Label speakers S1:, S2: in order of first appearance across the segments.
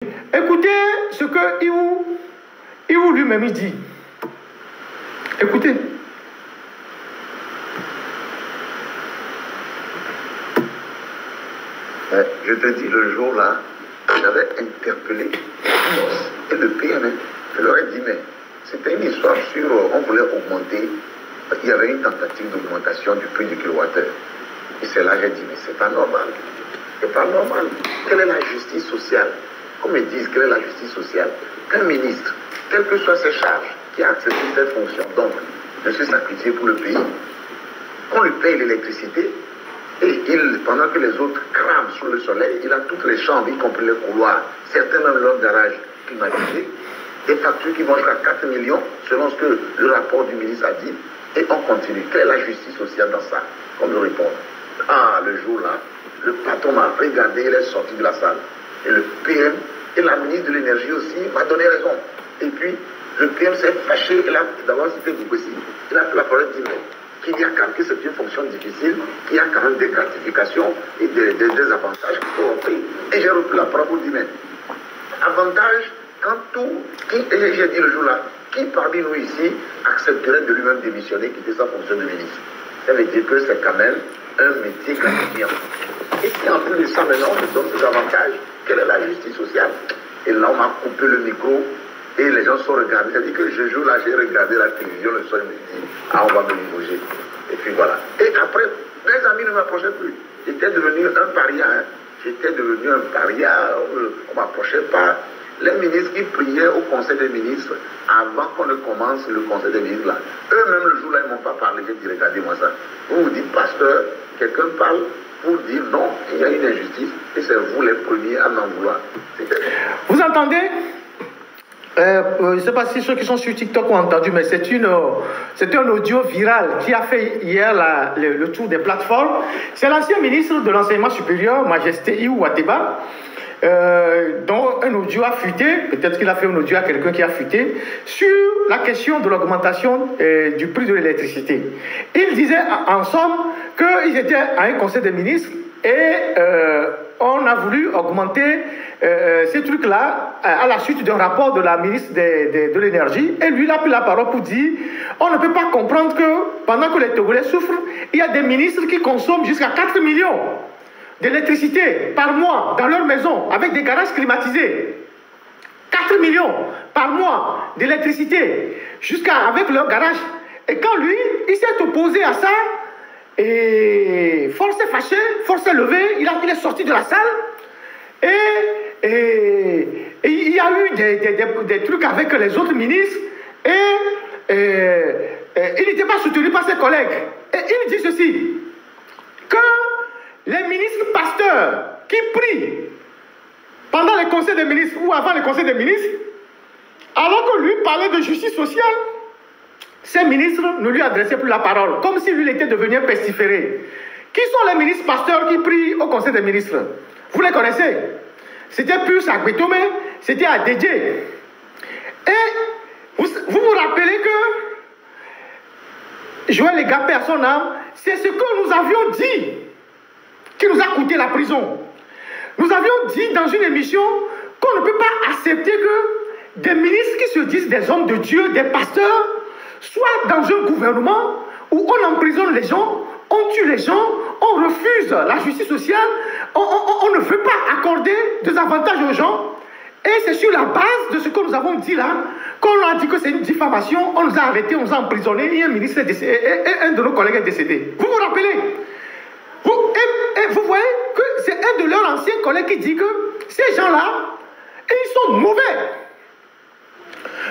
S1: Écoutez ce que Iou lui-même dit. Écoutez.
S2: Je te dis, le jour-là, j'avais interpellé et le PM, je leur ai dit, mais c'était une histoire sur, on voulait augmenter, il y avait une tentative d'augmentation du prix du kilowattheure. Et c'est là que j'ai dit, mais c'est pas normal. C'est pas normal. Quelle est la justice sociale? Comme ils disent, quelle est la justice sociale? Qu'un ministre, quelles que soient ses charges, qui a accepté cette fonction, donc, de se sacrifier pour le pays, on lui paye l'électricité, et pendant que les autres crament sous le soleil, il a toutes les chambres, y compris les couloirs, certains même leur garage climatisé, des factures qui vont jusqu'à 4 millions, selon ce que le rapport du ministre a dit, et on continue. Quelle est la justice sociale dans ça? On me répond. Ah, le jour-là, le patron m'a regardé, il est sorti de la salle. Et le PM et la ministre de l'énergie aussi m'a donné raison. Et puis, le PM s'est fâché, d'abord c'était Boubessi. Il a pris la parole et dit, qu'il y a quand même que c'est une fonction difficile, qu'il y a quand même des gratifications et des avantages qu'il faut offrir. Et j'ai repris la parole pour dire, mais avantage, quand tout, et j'ai dit le jour-là, qui parmi nous ici accepterait de lui-même démissionner, quitter sa fonction de ministre? Ça veut dire que c'est quand même un métier gratifiant. Et si en plus de ça, maintenant, on nous donne ces avantages, quelle est la justice sociale? Et là, on m'a coupé le micro. Et les gens sont regardés. C'est-à-dire que ce jour-là, j'ai regardé la télévision le soir, je me dis, ah, on va me limoger. Et puis voilà. Et après, mes amis ne m'approchaient plus. J'étais devenu un paria. Hein. J'étais devenu un paria. On ne m'approchait pas. Les ministres qui priaient au Conseil des ministres, avant qu'on ne commence le Conseil des ministres, là, eux-mêmes, le jour-là, ils ne m'ont pas parlé. J'ai dit, regardez-moi ça. Vous vous dites, pasteur, quelqu'un parle pour dire non, il y a une injustice. Et c'est vous les premiers à m'en vouloir.
S1: Vous entendez? Je ne sais pas si ceux qui sont sur TikTok ont entendu, mais c'est un audio viral qui a fait hier le tour des plateformes. C'est l'ancien ministre de l'Enseignement supérieur, Majesté Iou Wateba, dont un audio a fuité, peut-être qu'il a fait un audio à quelqu'un qui a fuité, sur la question de l'augmentation du prix de l'électricité. Il disait en somme qu'ils étaient à un conseil des ministres et on a voulu augmenter ces trucs-là à la suite d'un rapport de la ministre de l'énergie. Et lui, il a pris la parole pour dire on ne peut pas comprendre que pendant que les Togolais souffrent, il y a des ministres qui consomment jusqu'à 4 millions d'électricité par mois dans leur maison avec des garages climatisés. 4 millions par mois d'électricité avec leur garage. Et quand lui, il s'est opposé à ça, et force est fâchée, force est levée, il est sorti de la salle et il y a eu des trucs avec les autres ministres et il n'était pas soutenu par ses collègues. Et il dit ceci, que les ministres pasteurs qui prient pendant les conseils des ministres ou avant les conseils des ministres, alors que lui parlait de justice sociale, ces ministres ne lui adressaient plus la parole, comme si lui était devenu un pestiféré. Qui sont les ministres pasteurs qui prient au conseil des ministres? Vous les connaissez? C'était Pius Agbetomé, c'était Adedje. Et vous vous rappelez que Joël Legapé à son âme, c'est ce que nous avions dit qui nous a coûté la prison. Nous avions dit dans une émission qu'on ne peut pas accepter que des ministres qui se disent des hommes de Dieu, des pasteurs, soient dans un gouvernement où on emprisonne les gens, on tue les gens, on refuse la justice sociale, on ne veut pas accorder des avantages aux gens. Et c'est sur la base de ce que nous avons dit là, qu'on a dit que c'est une diffamation, on nous a arrêtés, on nous a emprisonnés, et un ministre est décédé, et un de nos collègues est décédé. Vous vous rappelez? Et vous voyez que c'est un de leurs anciens collègues qui dit que ces gens-là, ils sont mauvais.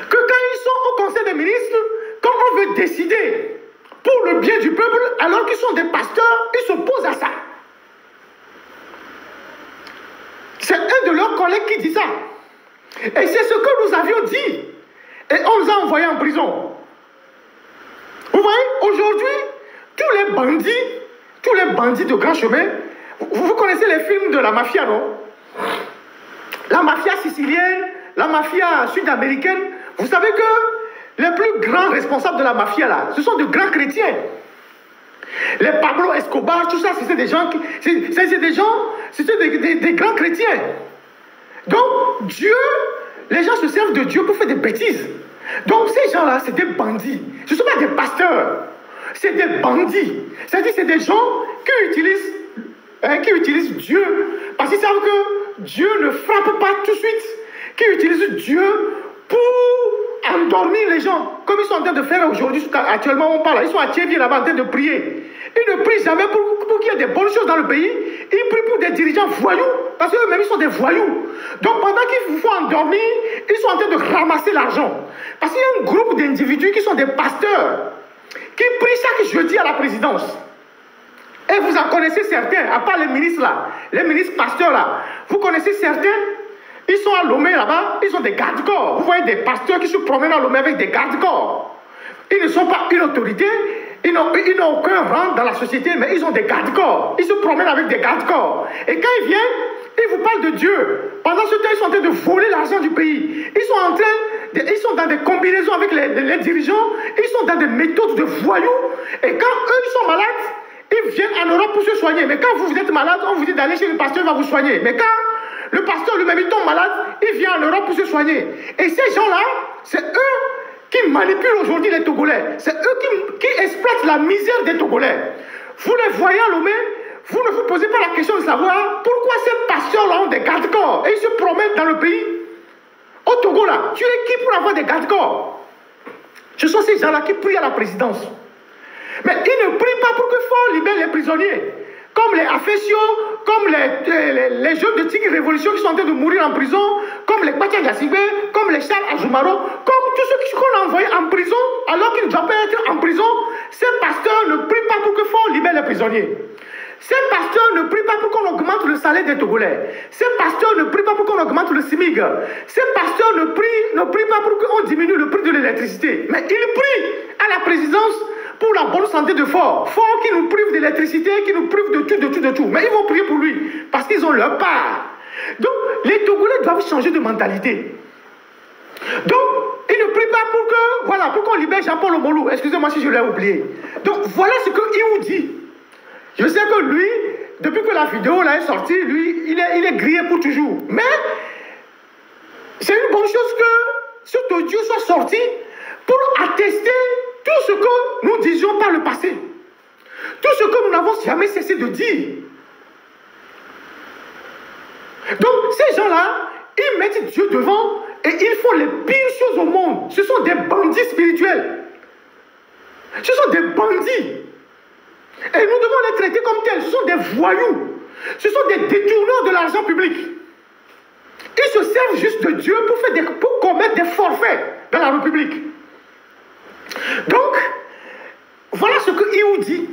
S1: Que quand ils sont au conseil des ministres, quand on veut décider pour le bien du peuple, alors qu'ils sont des pasteurs, ils s'opposent à ça. C'est un de leurs collègues qui dit ça. Et c'est ce que nous avions dit. Et on nous a envoyés en prison. Vous voyez, aujourd'hui, tous les bandits de grand chemin, vous connaissez les films de la mafia, non? La mafia sicilienne, la mafia sud-américaine. Vous savez que les plus grands responsables de la mafia, là, ce sont de grands chrétiens. Les Pablo Escobar, tout ça, c'était des gens, c'était des grands chrétiens. Donc, Dieu, les gens se servent de Dieu pour faire des bêtises. Donc, ces gens-là, c'est des bandits. Ce ne sont pas des pasteurs. C'est des bandits. C'est-à-dire, c'est des gens qui utilisent Dieu. Parce qu'ils savent que Dieu ne frappe pas tout de suite. Qui utilisent Dieu pour endormir les gens. Comme ils sont en train de faire aujourd'hui, actuellement on parle. Ils sont à Tchévi là-bas en train de prier. Ils ne prient jamais pour qu'il y ait des bonnes choses dans le pays. Ils prient pour des dirigeants voyous. Parce qu'eux-mêmes, ils sont des voyous. Donc, pendant qu'ils vous font endormir, ils sont en train de ramasser l'argent. Parce qu'il y a un groupe d'individus qui sont des pasteurs, qui prient chaque jeudi à la présidence. Et vous en connaissez certains, à part les ministres là, les ministres pasteurs là. Vous connaissez certains, ils sont à Lomé là-bas, ils ont des gardes-corps. Vous voyez des pasteurs qui se promènent à Lomé avec des gardes-corps. Ils ne sont pas une autorité, ils n'ont aucun rang dans la société, mais ils ont des garde-corps. Ils se promènent avec des garde-corps. Et quand ils viennent, ils vous parlent de Dieu. Pendant ce temps, ils sont en train de voler l'argent du pays. Ils sont dans des combinaisons avec les dirigeants. Ils sont dans des méthodes de voyous. Et quand eux, ils sont malades, ils viennent en Europe pour se soigner. Mais quand vous êtes malade, on vous dit d'aller chez le pasteur, il va vous soigner. Mais quand le pasteur lui-même, il tombe malade, il vient en Europe pour se soigner. Et ces gens-là, c'est eux qui manipulent aujourd'hui les Togolais. C'est eux qui exploitent la misère des Togolais. Vous les voyez à Lomé, vous ne vous posez pas la question de savoir pourquoi ces pasteurs-là ont des garde-corps et ils se promènent dans le pays. Au Togo, là, tu es qui pour avoir des garde-corps? Ce sont ces gens-là qui prient à la présidence. Mais ils ne prient pas pour que faut libérer les prisonniers. Comme les Afesio, comme les jeunes de Tigre Révolution qui sont en train de mourir en prison, comme les Batia Gassibé, comme les Charles Azumaro, comme tous ceux qu'on a envoyés en prison alors qu'ils ne doivent pas être en prison. Ces pasteurs ne prient pas pour que faut libérer les prisonniers. Ces pasteurs ne prient pas pour qu'on augmente le salaire des Togolais. Ces pasteurs ne prient pas pour qu'on augmente le SMIG. Ces pasteurs ne prient pas pour qu'on diminue le prix de l'électricité. Mais ils prient à la présidence pour la bonne santé de Fort. Fort qui nous prive d'électricité, qui nous prive de tout. Mais ils vont prier pour lui parce qu'ils ont leur part. Donc, les Togolais doivent changer de mentalité. Donc, ils ne prient pas pour qu'on libère Jean-Paul Omolou. Excusez-moi si je l'ai oublié. Donc, voilà ce que Iou dit. Je sais que lui, depuis que la vidéo là est sortie, lui, il est grillé pour toujours. Mais, c'est une bonne chose que cet audio soit sorti pour attester tout ce que nous disions par le passé. Tout ce que nous n'avons jamais cessé de dire. Donc, ces gens-là, ils mettent Dieu devant et ils font les pires choses au monde. Ce sont des bandits spirituels. Ce sont des bandits. Et nous devons les traiter comme tels. Ce sont des voyous. Ce sont des détourneurs de l'argent public. Ils se servent juste de Dieu pour commettre des forfaits dans la République. Donc, voilà ce que Iou dit.